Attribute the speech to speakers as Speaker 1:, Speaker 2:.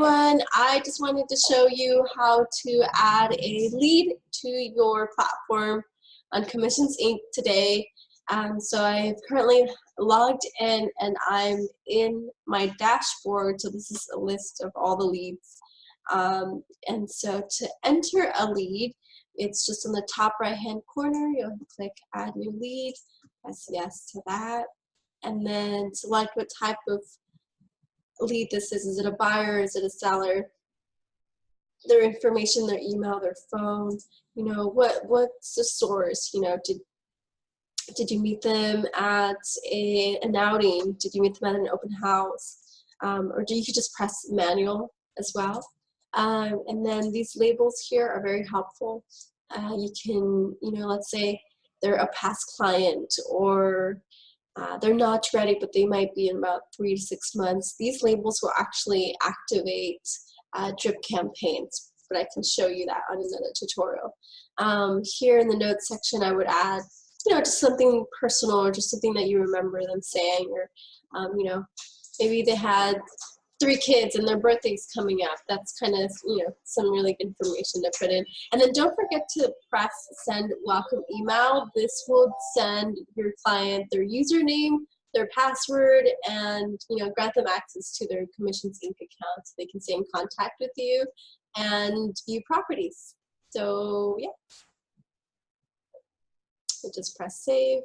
Speaker 1: everyone. I just wanted to show you how to add a lead to your platform on Commissions Inc. today. So I've currently logged in and I'm in my dashboard. So this is a list of all the leads. And so to enter a lead, it's just in the top right hand corner. You'll click add new lead, press yes to that, and then select what type of lead this is. Is it a buyer? Is it a seller? Their information, their email, their phone, you know, what's the source? You know, did you meet them at an outing? Did you meet them at an open house? Or you could just press manual as well. And then these labels here are very helpful. You can, you know, let's say they're a past client, or they're not ready, but they might be in about 3 to 6 months. These labels will actually activate drip campaigns, but I can show you that on another tutorial. Here in the notes section, I would add, you know, just something personal or just something that you remember them saying, or, you know, maybe they had 3 kids and their birthday's coming up. That's kind of, you know, some really good information to put in. And then don't forget to press send welcome email. This will send your client their username, their password, and, you know, grant them access to their Commissions Inc. account so they can stay in contact with you and view properties. So yeah, so just press save.